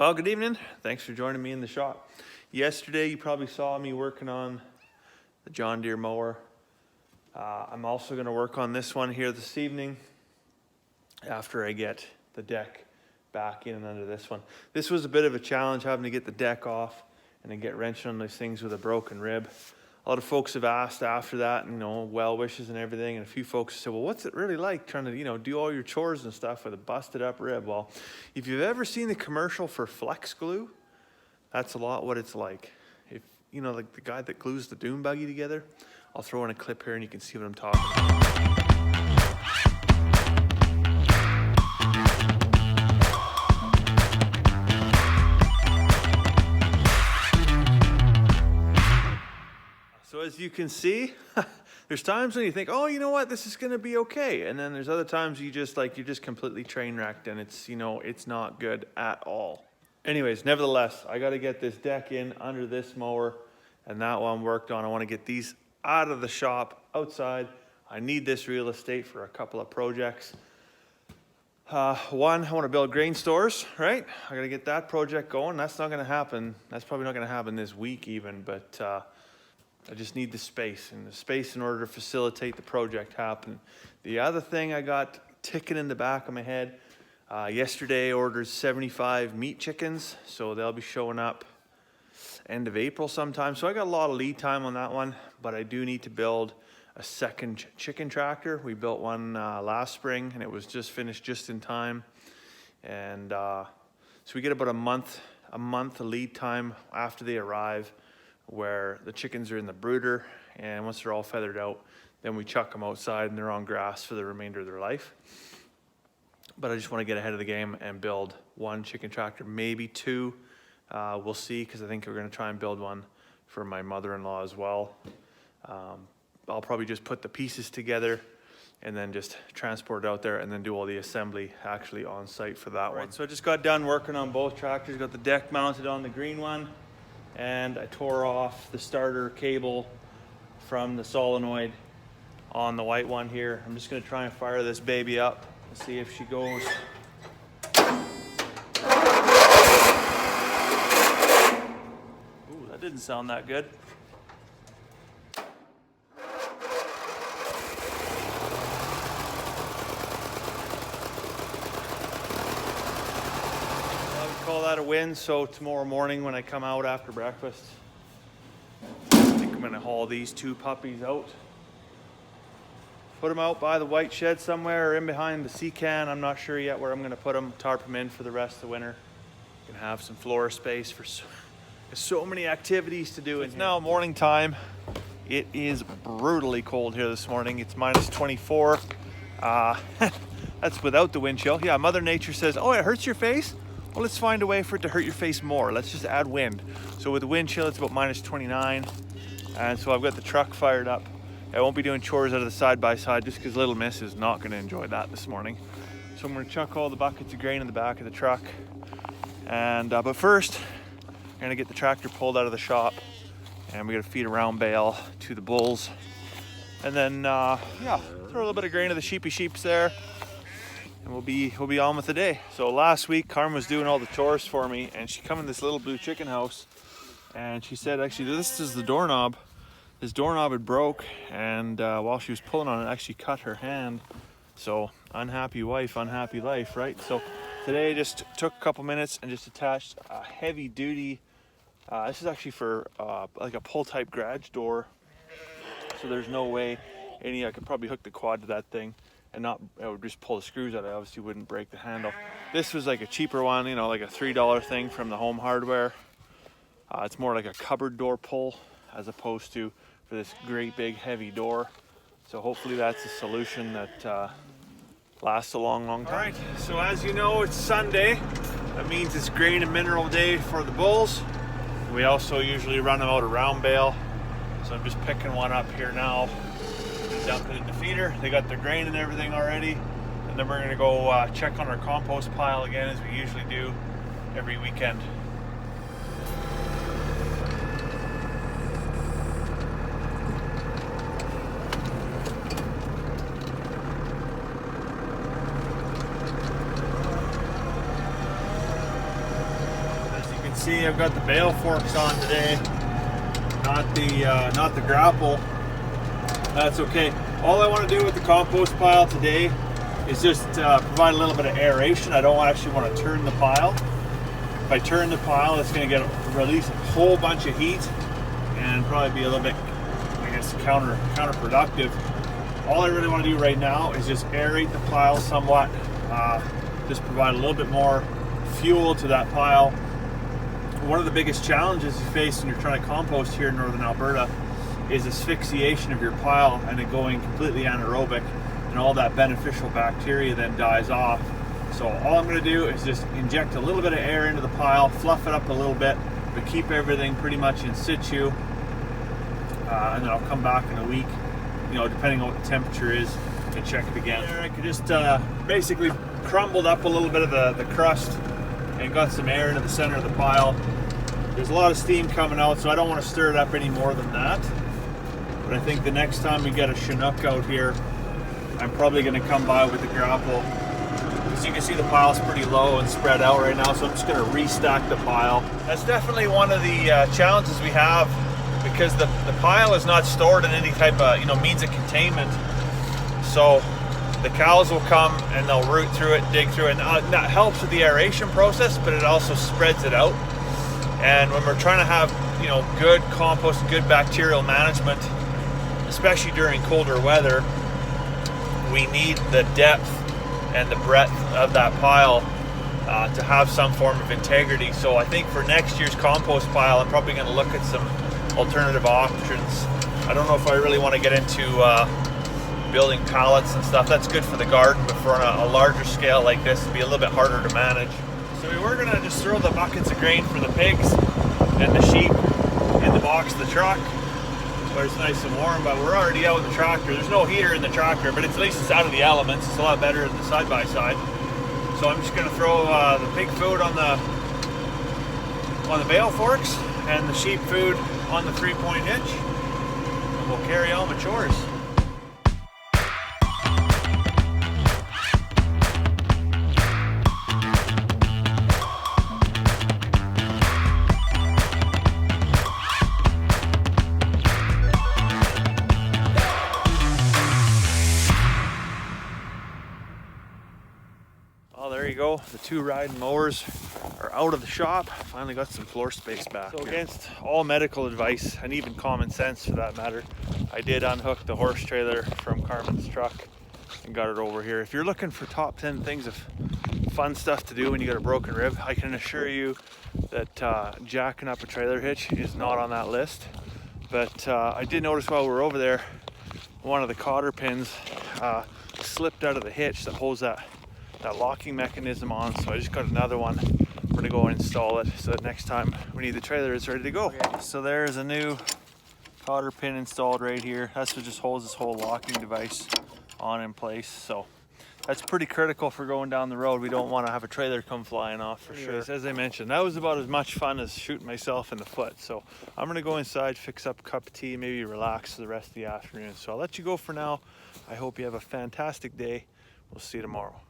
Well, good evening. Thanks for joining me in the shop. Yesterday, you probably saw me working on the John Deere mower. I'm also going to work on this one here this evening after I get the deck back in and under this one. This was a bit of a challenge, having to get the deck off and then get wrenching on these things with a broken rib. A lot of folks have asked after that, well wishes and everything, and a few folks said, well, what's it really like trying to, do all your chores and stuff with a busted up rib? Well, if you've ever seen the commercial for Flex Glue, that's a lot what it's like. If, like the guy that glues the dune buggy together, I'll throw in a clip here and you can see what I'm talking about. So as you can see, there's times when you think, oh, you know what, this is gonna be okay. And then there's other times you're just completely train wrecked and it's not good at all. Anyways, nevertheless, I gotta get this deck in under this mower and that one worked on. I wanna get these out of the shop, outside. I need this real estate for a couple of projects. One, I wanna build grain stores, right? I gotta get that project going. That's not gonna happen. That's probably not gonna happen this week even, but I just need the space in order to facilitate the project happening. The other thing I got ticking in the back of my head, yesterday I ordered 75 meat chickens, so they'll be showing up end of April sometime. So I got a lot of lead time on that one, but I do need to build a second chicken tractor. We built one last spring and it was just finished just in time. And so we get about a month lead time after they arrive, where the chickens are in the brooder, and once they're all feathered out, then we chuck them outside and they're on grass for the remainder of their life. But I just want to get ahead of the game and build one chicken tractor, maybe two. We'll see, because I think we're going to try and build one for my mother-in-law as well. I'll probably just put the pieces together and then just transport it out there and then do all the assembly actually on site for that one. So I just got done working on both tractors. Got the deck mounted on the green one, and I tore off the starter cable from the solenoid on the white one here. I'm just gonna try and fire this baby up and see if she goes. Ooh, that didn't sound that good. Call that a win. So tomorrow morning when I come out after breakfast, I think I'm gonna haul these two puppies out, put them out by the white shed somewhere or in behind the sea can. I'm not sure yet where I'm gonna put them, tarp them in for the rest of the winter. Can have some floor space for so many activities to do. It's now morning time. It is brutally cold here this morning. It's minus 24. That's without the wind chill. Yeah, Mother Nature says, oh, it hurts your face? Well, let's find a way for it to hurt your face more. Let's just add wind. So with the wind chill, it's about minus 29. And so I've got the truck fired up. I won't be doing chores out of the side-by-side just because Little Miss is not gonna enjoy that this morning. So I'm gonna chuck all the buckets of grain in the back of the truck. And but first, I'm gonna get the tractor pulled out of the shop and we gotta feed a round bale to the bulls. And then, yeah, throw a little bit of grain to the sheeps there. And we'll be on with the day. So last week, Carmen was doing all the chores for me, and she come in this little blue chicken house, and she said, actually, this is the doorknob. This doorknob had broke, and while she was pulling on it, actually cut her hand. So unhappy wife, unhappy life, right? So today, I just took a couple minutes and just attached a heavy duty. This is actually for like a pull type garage door. So there's no way I could probably hook the quad to that thing. And I would just pull the screws out. I obviously wouldn't break the handle. This was like a cheaper one, like a $3 thing from the Home Hardware. It's more like a cupboard door pull as opposed to for this great big heavy door. So hopefully that's a solution that lasts a long, long time. All right, so as you know, it's Sunday. That means it's grain and mineral day for the bulls. We also usually run them out a round bale. So I'm just picking one up here now. Dump it in the feeder. They got their grain and everything already, and then we're gonna go check on our compost pile again, as we usually do every weekend. see, I've got the bale forks on today, not the grapple. That's okay. All I want to do with the compost pile today is just provide a little bit of aeration. I don't actually want to turn the pile. If I turn the pile, it's going to release a whole bunch of heat and probably be a little bit, I guess, counterproductive. All I really want to do right now is just aerate the pile somewhat, just provide a little bit more fuel to that pile. One of the biggest challenges you face when you're trying to compost here in northern Alberta is asphyxiation of your pile and it going completely anaerobic, and all that beneficial bacteria then dies off. So all I'm going to do is just inject a little bit of air into the pile, fluff it up a little bit, but keep everything pretty much in situ, and then I'll come back in a week, you know, depending on what the temperature is, and check it again. There I could just basically crumbled up a little bit of the crust and got some air into the center of the pile. There's a lot of steam coming out, so I don't want to stir it up any more than that. But I think the next time we get a Chinook out here, I'm probably going to come by with the grapple. As you can see, the pile's pretty low and spread out right now, so I'm just going to restack the pile. That's definitely one of the challenges we have, because the pile is not stored in any type of means of containment. So the cows will come and they'll root through it, dig through it, and that helps with the aeration process, but it also spreads it out. And when we're trying to have good compost and good bacterial management, especially during colder weather, we need the depth and the breadth of that pile to have some form of integrity. So I think for next year's compost pile, I'm probably going to look at some alternative options. I don't know if I really want to get into building pallets and stuff. That's good for the garden, but for on a larger scale like this, it'd be a little bit harder to manage. So we were going to just throw the buckets of grain for the pigs and the sheep in the box of the truck where it's nice and warm, but we're already out in the tractor. There's no heater in the tractor, but at least it's out of the elements. It's a lot better than the side-by-side. So I'm just going to throw the pig food on the bale forks and the sheep food on the 3-point hitch, and we'll carry on with chores. Well, there you go. The 2 riding mowers are out of the shop. Finally got some floor space back. So against all medical advice, and even common sense for that matter, I did unhook the horse trailer from Carmen's truck and got it over here. If you're looking for top 10 things of fun stuff to do when you got a broken rib, I can assure you that jacking up a trailer hitch is not on that list. But I did notice while we were over there, one of the cotter pins slipped out of the hitch that holds that locking mechanism on, so I just got another one. We're gonna go and install it so that next time we need the trailer, it's ready to go. Okay. So there's a new cotter pin installed right here. That's what just holds this whole locking device on in place. So that's pretty critical for going down the road. We don't want to have a trailer come flying off for sure. As I mentioned, that was about as much fun as shooting myself in the foot. So I'm gonna go inside, fix up a cup of tea, maybe relax for the rest of the afternoon. So I'll let you go for now. I hope you have a fantastic day. We'll see you tomorrow.